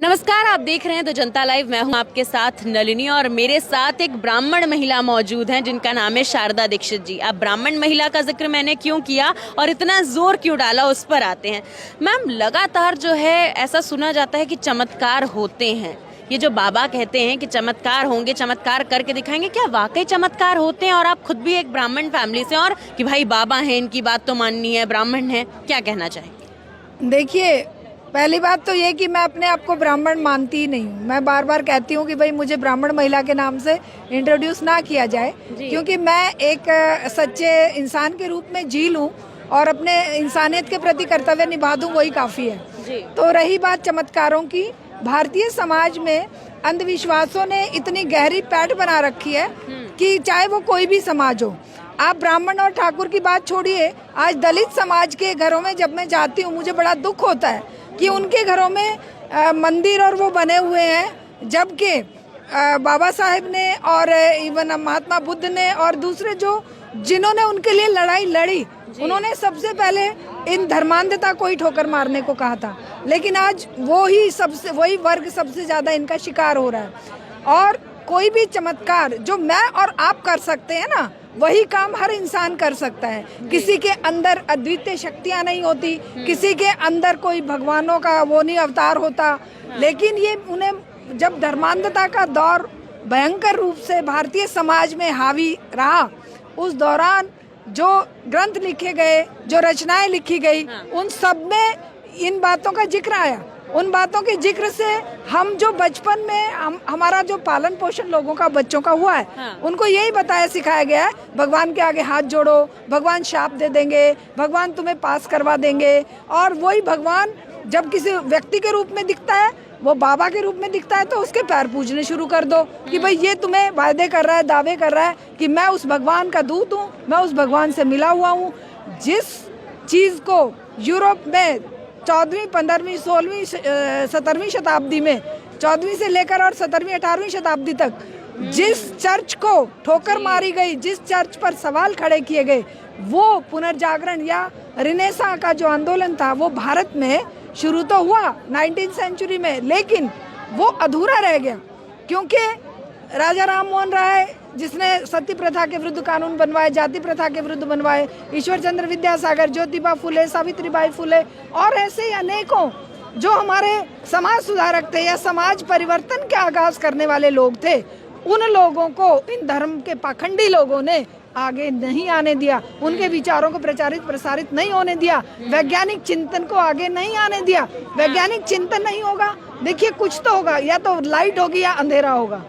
नमस्कार, आप देख रहे हैं द जनता लाइव। मैं हूं आपके साथ नलिनी और मेरे साथ एक ब्राह्मण महिला मौजूद हैं जिनका नाम है शारदा दीक्षित जी। अब ब्राह्मण महिला का जिक्र मैंने क्यों किया और इतना जोर क्यों डाला, उस पर आते हैं। मैम, लगातार जो है ऐसा सुना जाता है कि चमत्कार होते हैं। ये जो बाबा कहते हैं कि चमत्कार होंगे, चमत्कार करके दिखाएंगे, क्या वाकई चमत्कार होते हैं? और आप खुद भी एक ब्राह्मण फैमिली से, और कि भाई बाबा हैं, इनकी बात तो माननी है, ब्राह्मण है, क्या कहना चाहेंगे? देखिए, पहली बात तो ये कि मैं अपने आप को ब्राह्मण मानती ही नहीं हूँ। मैं बार बार कहती हूँ कि भाई मुझे ब्राह्मण महिला के नाम से इंट्रोड्यूस ना किया जाए, क्योंकि मैं एक सच्चे इंसान के रूप में जी लूँ और अपने इंसानियत के प्रति कर्तव्य निभा दूँ, वही काफ़ी है। तो रही बात चमत्कारों की, भारतीय समाज में अंधविश्वासों ने इतनी गहरी पैठ बना रखी है कि चाहे वो कोई भी समाज हो, आप ब्राह्मण और ठाकुर की बात छोड़िए, आज दलित समाज के घरों में जब मैं जाती हूँ मुझे बड़ा दुख होता है कि उनके घरों में मंदिर और वो बने हुए हैं, जबकि बाबा साहेब ने और इवन महात्मा बुद्ध ने और दूसरे जो जिन्होंने उनके लिए लड़ाई लड़ी, उन्होंने सबसे पहले इन धर्मांधता को ही ठोकर मारने को कहा था। लेकिन आज वही वर्ग सबसे ज्यादा इनका शिकार हो रहा है। और कोई भी चमत्कार जो मैं और आप कर सकते हैं ना, वही काम हर इंसान कर सकता है। किसी के अंदर अद्वितीय शक्तियां नहीं होती, किसी के अंदर कोई भगवानों का वो नहीं अवतार होता, लेकिन ये उन्हें जब धर्मांधता का दौर भयंकर रूप से भारतीय समाज में हावी रहा, उस दौरान जो ग्रंथ लिखे गए, जो रचनाएं लिखी गई, उन सब में इन बातों का जिक्र आया। उन बातों के जिक्र से हम जो बचपन में हमारा जो पालन पोषण लोगों का, बच्चों का हुआ है, उनको यही बताया सिखाया गया है, भगवान के आगे हाथ जोड़ो, भगवान शाप दे देंगे, भगवान तुम्हें पास करवा देंगे। और वही भगवान जब किसी व्यक्ति के रूप में दिखता है, वो बाबा के रूप में दिखता है, तो उसके पैर पूजने शुरू कर दो कि भाई ये तुम्हें वायदे कर रहा है, दावे कर रहा है कि मैं उस भगवान का दूत हूँ, मैं उस भगवान से मिला हुआ हूँ। जिस चीज को यूरोप में 14वीं, 15वीं, 16वीं, 17वीं शताब्दी में, 14वीं से लेकर और 17वीं, 18वीं शताब्दी तक जिस चर्च को ठोकर मारी गई, जिस चर्च पर सवाल खड़े किए गए, वो पुनर्जागरण या रिनेसा का जो आंदोलन था, वो भारत में शुरू तो हुआ 19th सेंचुरी में, लेकिन वो अधूरा रह गया क्योंकि राजा राम मोहन राय जिसने सती प्रथा के विरुद्ध कानून बनवाए, जाति प्रथा के विरुद्ध बनवाए, ईश्वर चंद्र विद्यासागर, ज्योतिबा फुले, सावित्रीबाई फुले और ऐसे अनेकों जो हमारे समाज सुधारक थे या समाज परिवर्तन के आगाज करने वाले लोग थे, उन लोगों को इन धर्म के पाखंडी लोगों ने आगे नहीं आने दिया, उनके विचारों को प्रचारित प्रसारित नहीं होने दिया, वैज्ञानिक चिंतन को आगे नहीं आने दिया। वैज्ञानिक चिंतन नहीं होगा, देखिए कुछ तो होगा, या तो लाइट होगी या अंधेरा होगा,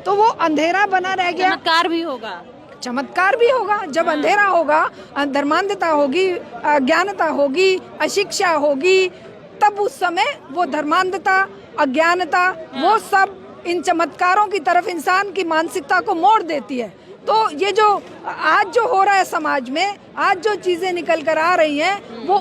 तो वो अंधेरा बना रह गया। चमत्कार भी होगा, चमत्कार भी होगा जब अंधेरा होगा, धर्मांधता होगी, अज्ञानता होगी, अशिक्षा होगी, तब उस समय वो धर्मांधता, अज्ञानता, वो सब इन चमत्कारों की तरफ इंसान की मानसिकता को मोड़ देती है। तो ये जो आज जो हो रहा है समाज में, आज जो चीजें निकल कर आ रही हैं, वो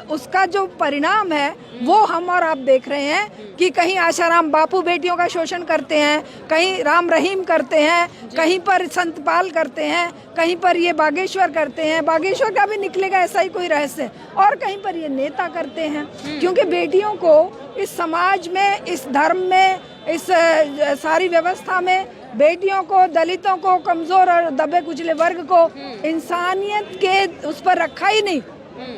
उसका जो परिणाम है वो हम और आप देख रहे हैं कि कहीं आशाराम बापू बेटियों का शोषण करते हैं, कहीं राम रहीम करते हैं, कहीं पर संतपाल करते हैं, कहीं पर ये बागेश्वर करते हैं, बागेश्वर का भी निकलेगा ऐसा ही कोई रहस्य, और कहीं पर ये नेता करते हैं। क्योंकि बेटियों को इस समाज में, इस धर्म में, इस सारी व्यवस्था में बेटियों को, दलितों को, कमजोर और दबे कुचले वर्ग को इंसानियत के उस पर रखा ही नहीं।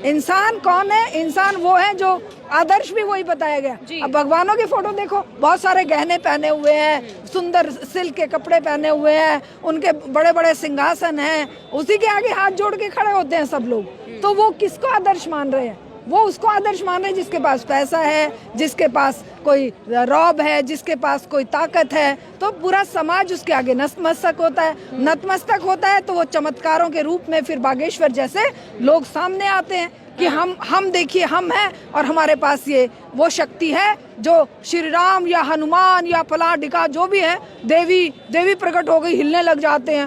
इंसान कौन है? इंसान वो है जो आदर्श भी वही बताया गया। अब भगवानों के फोटो देखो, बहुत सारे गहने पहने हुए हैं, सुंदर सिल्क के कपड़े पहने हुए हैं, उनके बड़े बड़े सिंहासन हैं, उसी के आगे हाथ जोड़ के खड़े होते हैं सब लोग। तो वो किसको आदर्श मान रहे हैं? वो उसको आदर्श मान रहे हैं जिसके पास पैसा है, जिसके पास कोई रौब है, जिसके पास कोई ताकत है। तो पूरा समाज उसके आगे नतमस्तक होता है। नतमस्तक होता है तो वो चमत्कारों के रूप में फिर बागेश्वर जैसे लोग सामने आते हैं कि हम देखिए, हम हैं और हमारे पास ये वो शक्ति है जो श्री राम या हनुमान या पलाडिका जो भी है, देवी प्रकट हो गई, हिलने लग जाते हैं,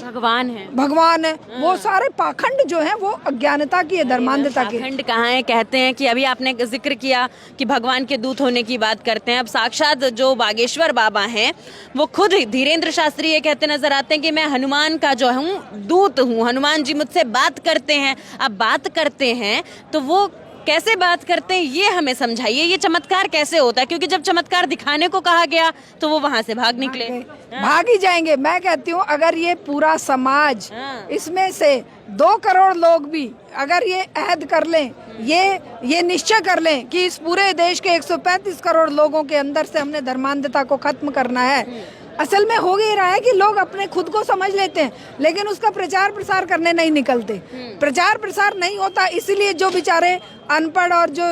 भगवान है। वो सारे पाखंड जो है वो अज्ञानता की है, धर्मांधता की। पाखंड कहाँ है? कहते हैं कि अभी आपने जिक्र किया कि भगवान के दूत होने की बात करते हैं। अब साक्षात जो बागेश्वर बाबा हैं वो खुद धीरेन्द्र शास्त्री ये कहते नजर आते हैं कि मैं हनुमान का जो हूँ दूत हूँ, हनुमान जी मुझसे बात करते हैं। अब बात करते हैं तो वो कैसे बात करते हैं ये हमें समझाइए, ये चमत्कार कैसे होता है? क्योंकि जब चमत्कार दिखाने को कहा गया तो वो वहां से भाग निकले। भाग ही जाएंगे। मैं कहती हूँ अगर ये पूरा समाज, हाँ। इसमें से 2 करोड़ लोग भी अगर ये अहद कर लें, ये निश्चय कर लें कि इस पूरे देश के 135 करोड़ लोगों के अंदर से हमने धर्मांधता को खत्म करना है। असल में हो ही रहा है कि लोग अपने खुद को समझ लेते हैं, लेकिन उसका प्रचार प्रसार करने नहीं निकलते। प्रचार प्रसार नहीं होता, इसलिए जो बेचारे अनपढ़ और जो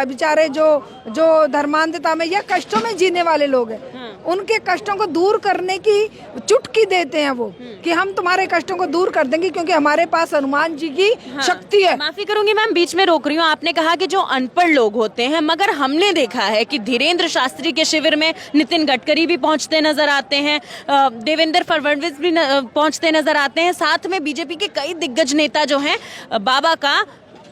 बेचारे जो धर्मांधता में या कष्टों में जीने वाले लोग हैं, उनके कष्टों को दूर करने की चुटकी देते हैं वो, कि हम तुम्हारे कष्टों को दूर कर देंगे क्योंकि हमारे पास हनुमान जी की शक्ति है। माफी करूंगी मैम, बीच में रोक रही हूँ। आपने कहा कि जो अनपढ़ लोग होते हैं, मगर हमने देखा है कि धीरेन्द्र शास्त्री के शिविर में नितिन गडकरी भी पहुंचते नजर आते हैं, देवेंद्र फडणवीस भी पहुंचते नजर आते हैं, साथ में बीजेपी के कई दिग्गज नेता जो हैं बाबा का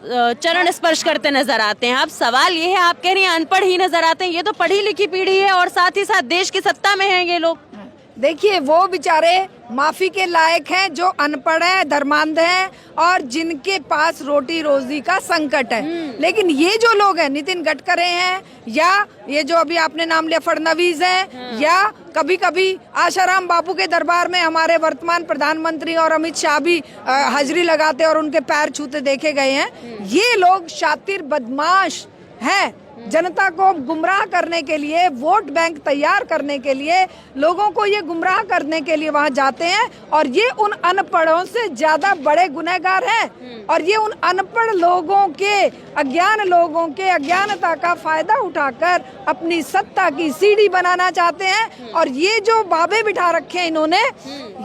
चरण स्पर्श करते नजर आते हैं। अब सवाल ये है, आप कह रही हैं अनपढ़ ही नजर आते हैं, ये तो पढ़ी लिखी पीढ़ी है और साथ ही साथ देश की सत्ता में है ये लोग। देखिए, वो बेचारे माफी के लायक हैं जो अनपढ़ हैं, धर्मांध हैं और जिनके पास रोटी रोजी का संकट है। लेकिन ये जो लोग हैं, नितिन गडकरी हैं या ये जो अभी आपने नाम लिया फडणवीस हैं, या कभी कभी आशाराम बापू के दरबार में हमारे वर्तमान प्रधानमंत्री और अमित शाह भी हाजिरी लगाते और उनके पैर छूते देखे गए हैं। ये लोग शातिर बदमाश हैं। जनता को गुमराह करने के लिए, वोट बैंक तैयार करने के लिए, लोगों को ये गुमराह करने के लिए वहां जाते हैं और ये उन अनपढ़ों से ज्यादा बड़े गुनहगार हैं। और ये उन अनपढ़ लोगों के, अज्ञान लोगों के अज्ञानता का फायदा उठाकर अपनी सत्ता की सीढ़ी बनाना चाहते हैं। और ये जो बाबे बिठा रखे हैं इन्होंने,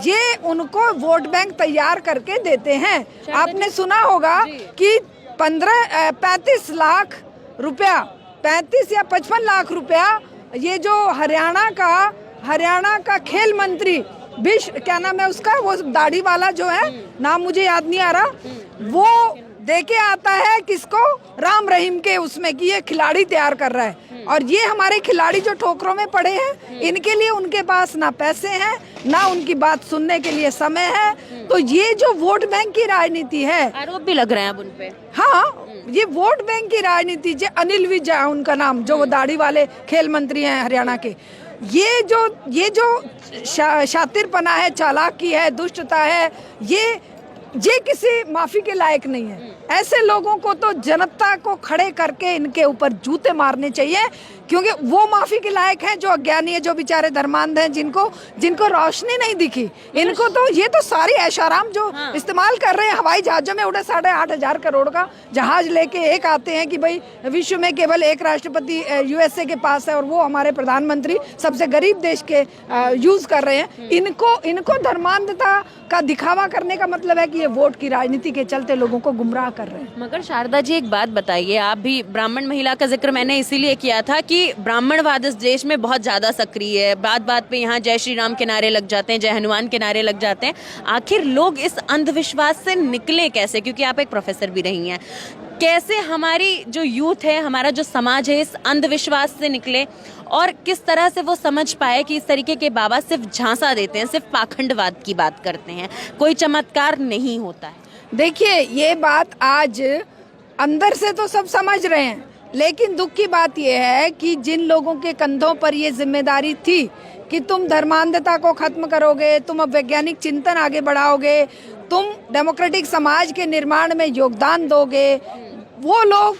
ये उनको वोट बैंक तैयार करके देते हैं। आपने सुना होगा कि 35 लाख रुपया, 35 या 55 लाख रुपया ये जो हरियाणा का खेल मंत्री क्या नाम है उसका, वो दाढ़ी वाला जो है, नाम मुझे याद नहीं आ रहा, वो देके आता है किसको, राम रहीम के उसमें, कि ये खिलाड़ी तैयार कर रहा है। और ये हमारे खिलाड़ी जो ठोकरों में पड़े हैं, इनके लिए उनके पास ना पैसे हैं, ना उनकी बात सुनने के लिए समय है। तो ये जो वोट बैंक की राजनीति है, आरोप भी लग रहे हैं अब उन पे। हाँ, ये वोट बैंक की राजनीति, जो अनिल विज है उनका नाम, जो वो दाढ़ी वाले खेल मंत्री हैं हरियाणा के, ये जो शातिरपना है, चालाकी है, दुष्टता है, ये किसी माफी के लायक नहीं है। ऐसे लोगों को तो जनता को खड़े करके इनके ऊपर जूते मारने चाहिए, क्योंकि वो माफी के लायक हैं जो अज्ञानी है, जो बेचारे धर्मांध हैं, जिनको रोशनी नहीं दिखी। इनको तो ये तो सारी ऐशाराम जो इस्तेमाल कर रहे हैं, हवाई जहाजों में उड़े 8,500 करोड़ का जहाज लेके एक आते हैं कि भाई विश्व में केवल एक राष्ट्रपति यूएसए के पास है और वो हमारे प्रधानमंत्री सबसे गरीब देश के यूज कर रहे हैं। इनको धर्मांधता का दिखावा करने का मतलब है कि ये वोट की राजनीति के चलते लोगों को गुमराह कर रहे हैं। मगर शारदा जी, एक बात बताइए, आप भी ब्राह्मण महिला का जिक्र मैंने इसीलिए किया था कि ब्राह्मणवाद इस देश में बहुत ज्यादा सक्रिय है। बात बात पे यहाँ जय श्री राम के नारे लग जाते हैं, जय हनुमान के नारे लग जाते हैं। आखिर लोग इस अंधविश्वास से निकले कैसे? क्योंकि आप एक प्रोफेसर भी रही हैं, कैसे हमारी जो यूथ है, हमारा जो समाज है, इस अंधविश्वास से निकले और किस तरह से वो समझ पाए कि इस तरीके के बाबा सिर्फ झांसा देते हैं, सिर्फ पाखंडवाद की बात करते हैं, कोई चमत्कार नहीं होता है। देखिए, ये बात आज अंदर से तो सब समझ रहे हैं, लेकिन दुख की बात यह है कि जिन लोगों के कंधों पर ये जिम्मेदारी थी कि तुम धर्मांधता को खत्म करोगे, तुम अब वैज्ञानिक चिंतन आगे बढ़ाओगे, तुम डेमोक्रेटिक समाज के निर्माण में योगदान दोगे, वो लोग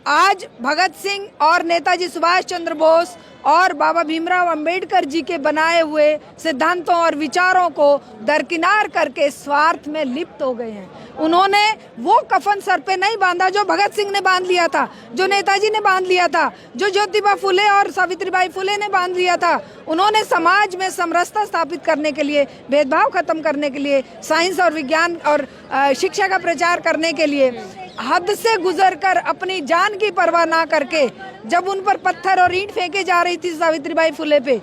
आज भगत सिंह और नेताजी सुभाष चंद्र बोस और बाबा भीमराव अंबेडकर जी के बनाए हुए सिद्धांतों और विचारों को दरकिनार करके स्वार्थ में लिप्त हो गए हैं। उन्होंने वो कफन सर पे नहीं बांधा जो भगत सिंह ने बांध लिया था, जो नेताजी ने बांध लिया था, जो ज्योतिबा फुले और सावित्रीबाई फुले ने बांध लिया था। उन्होंने समाज में समरसता स्थापित करने के लिए, भेदभाव खत्म करने के लिए, साइंस और विज्ञान और शिक्षा का प्रचार करने के लिए हद से गुजरकर अपनी जान की परवाह ना करके, जब उन पर पत्थर और ईंट फेंके जा रही थी सावित्रीबाई फुले पे,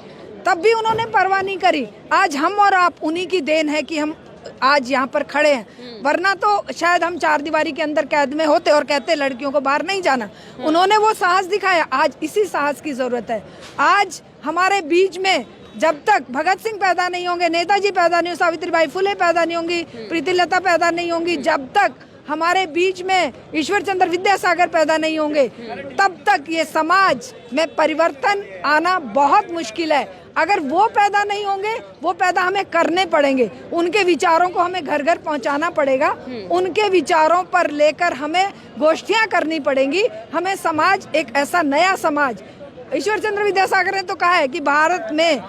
तब भी उन्होंने परवाह नहीं करी। आज हम और आप उन्हीं की देन है कि हम आज यहाँ पर खड़े हैं, वरना तो शायद हम 4 दीवारी के अंदर कैद में होते और कहते लड़कियों को बाहर नहीं जाना। उन्होंने वो साहस दिखाया, आज इसी साहस की जरूरत है। आज हमारे बीच में जब तक भगत सिंह पैदा नहीं होंगे, नेताजी पैदा नहीं होंगे, सावित्रीबाई फुले पैदा नहीं होंगी, प्रीतिलता पैदा नहीं होंगी, जब तक हमारे बीच में ईश्वर चंद्र विद्यासागर पैदा नहीं होंगे, तब तक ये समाज में परिवर्तन आना बहुत मुश्किल है। अगर वो पैदा नहीं होंगे, वो पैदा हमें करने पड़ेंगे। उनके विचारों को हमें घर घर पहुंचाना पड़ेगा, उनके विचारों पर लेकर हमें गोष्ठियां करनी पड़ेंगी। हमें समाज, एक ऐसा नया समाज, ईश्वर चंद्र विद्यासागर ने तो कहा है कि भारत में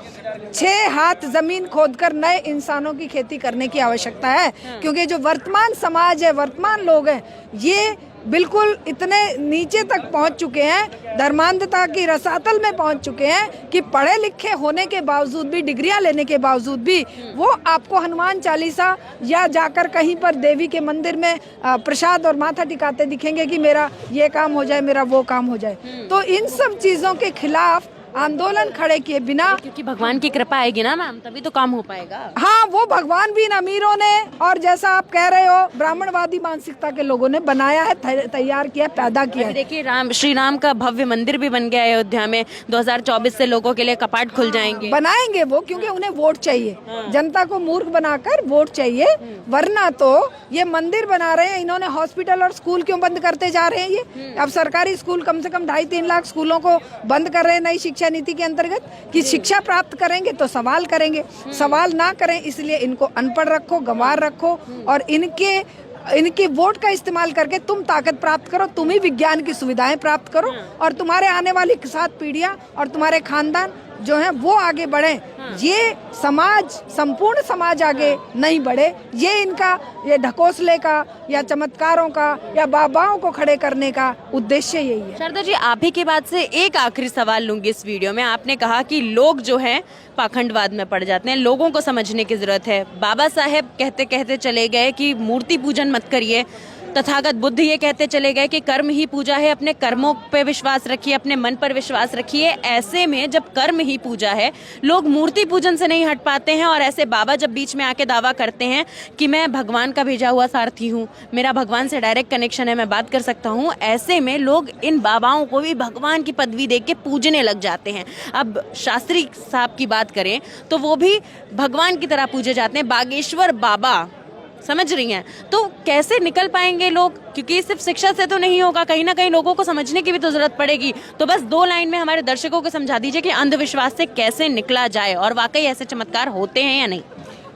6 हाथ जमीन खोदकर नए इंसानों की खेती करने की आवश्यकता है, क्योंकि जो वर्तमान समाज है, वर्तमान लोग हैं, ये बिल्कुल इतने नीचे तक पहुंच चुके हैं, धर्मांधता की रसातल में पहुंच चुके हैं कि पढ़े लिखे होने के बावजूद भी, डिग्रियां लेने के बावजूद भी वो आपको हनुमान चालीसा या जाकर कहीं पर देवी के मंदिर में प्रसाद और माथा टिकाते दिखेंगे कि मेरा ये काम हो जाए, मेरा वो काम हो जाए। तो इन सब चीज़ों के खिलाफ आंदोलन खड़े किए बिना, क्योंकि भगवान की कृपा आएगी ना मैम, तभी तो काम हो पाएगा। हाँ, वो भगवान भी इन अमीरों ने, और जैसा आप कह रहे हो ब्राह्मणवादी मानसिकता के लोगों ने बनाया है, तैयार किया, पैदा किया है। देखिए, श्री राम का भव्य मंदिर भी बन गया है अयोध्या में। 2024 से लोगों के लिए कपाट खुल जाएंगे, बनाएंगे वो, क्योंकि उन्हें वोट चाहिए। जनता को मूर्ख बनाकर वोट चाहिए, वरना तो ये मंदिर बना रहे हैं, इन्होंने हॉस्पिटल और स्कूल क्यों बंद करते जा रहे हैं? ये अब सरकारी स्कूल कम से कम 2.5-3 लाख स्कूलों को बंद कर रहे हैं नई शिक्षा नीति के अंतर्गत, कि शिक्षा प्राप्त करेंगे तो सवाल करेंगे, सवाल ना करें इसलिए इनको अनपढ़ रखो, गंवार रखो, और इनके वोट का इस्तेमाल करके तुम ताकत प्राप्त करो, तुम ही विज्ञान की सुविधाएं प्राप्त करो, और तुम्हारे आने वाली 7 पीढ़ियां और तुम्हारे खानदान जो है वो आगे बढ़े। ये समाज, संपूर्ण समाज आगे नहीं बढ़े, ये ढकोसले का या चमत्कारों का या बाबाओं को खड़े करने का उद्देश्य यही है। शारदा जी, आप ही के बाद से एक आखिरी सवाल लूंगी इस वीडियो में। आपने कहा कि लोग जो हैं पाखंडवाद में पड़ जाते हैं, लोगों को समझने की जरूरत है। बाबा साहेब कहते कहते चले गए कि मूर्ति पूजन मत करिए, तथागत बुद्ध ये कहते चले गए कि कर्म ही पूजा है, अपने कर्मों पे विश्वास रखिए, अपने मन पर विश्वास रखिए। ऐसे में जब कर्म ही पूजा है, लोग मूर्ति पूजन से नहीं हट पाते हैं, और ऐसे बाबा जब बीच में आके दावा करते हैं कि मैं भगवान का भेजा हुआ सारथी हूँ, मेरा भगवान से डायरेक्ट कनेक्शन है, मैं बात कर सकता हूँ, ऐसे में लोग इन बाबाओं को भी भगवान की पदवी दे के पूजने लग जाते हैं। अब शास्त्री साहब की बात करें तो वो भी भगवान की तरह पूजे जाते हैं, बागेश्वर बाबा, समझ रही हैं? तो कैसे निकल पाएंगे लोग? क्योंकि सिर्फ शिक्षा से तो नहीं होगा, कहीं ना कहीं लोगों को समझने की भी तो जरूरत पड़ेगी। तो बस 2 लाइन में हमारे दर्शकों को समझा दीजिए कि अंधविश्वास से कैसे निकला जाए, और वाकई ऐसे चमत्कार होते हैं या नहीं?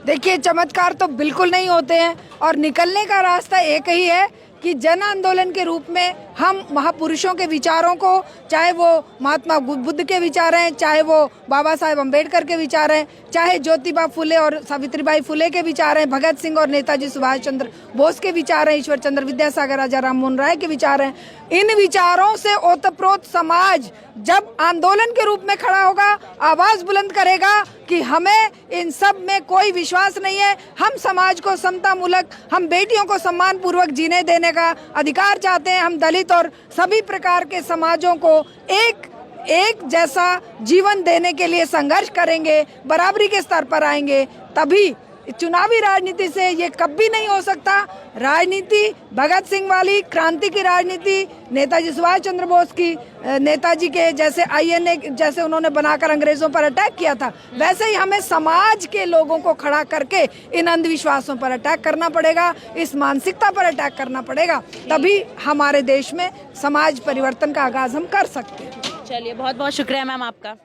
देखिए, चमत्कार तो बिल्कुल नहीं होते हैं, और निकलने का रास्ता एक ही है कि जन आंदोलन के रूप में हम महापुरुषों के विचारों को, चाहे वो महात्मा बुद्ध के विचार हैं, चाहे वो बाबा साहेब अम्बेडकर के विचार हैं, चाहे ज्योतिबा फुले और सावित्रीबाई फुले के विचार हैं, भगत सिंह और नेताजी सुभाष चंद्र बोस के विचार हैं, ईश्वर चंद्र विद्यासागर, राजा राम मोहन राय के विचार हैं। इन विचारों से ओतप्रोत समाज जब आंदोलन के रूप में खड़ा होगा, आवाज बुलंद करेगा कि हमें इन सब में कोई विश्वास नहीं है, हम समाज को समतामूलक, हम बेटियों को सम्मान पूर्वक जीने देने का अधिकार चाहते हैं, हम दलित और सभी प्रकार के समाजों को एक जैसा जीवन देने के लिए संघर्ष करेंगे, बराबरी के स्तर पर आएंगे, तभी चुनावी राजनीति से ये कभी नहीं हो सकता। राजनीति भगत सिंह वाली क्रांति की राजनीति, नेताजी सुभाष चंद्र बोस की, नेताजी के जैसे INA जैसे उन्होंने बनाकर अंग्रेजों पर अटैक किया था, वैसे ही हमें समाज के लोगों को खड़ा करके इन अंधविश्वासों पर अटैक करना पड़ेगा, इस मानसिकता पर अटैक करना पड़ेगा, तभी हमारे देश में समाज परिवर्तन का आगाज हम कर सकते हैं। चलिए, बहुत बहुत शुक्रिया मैम आपका।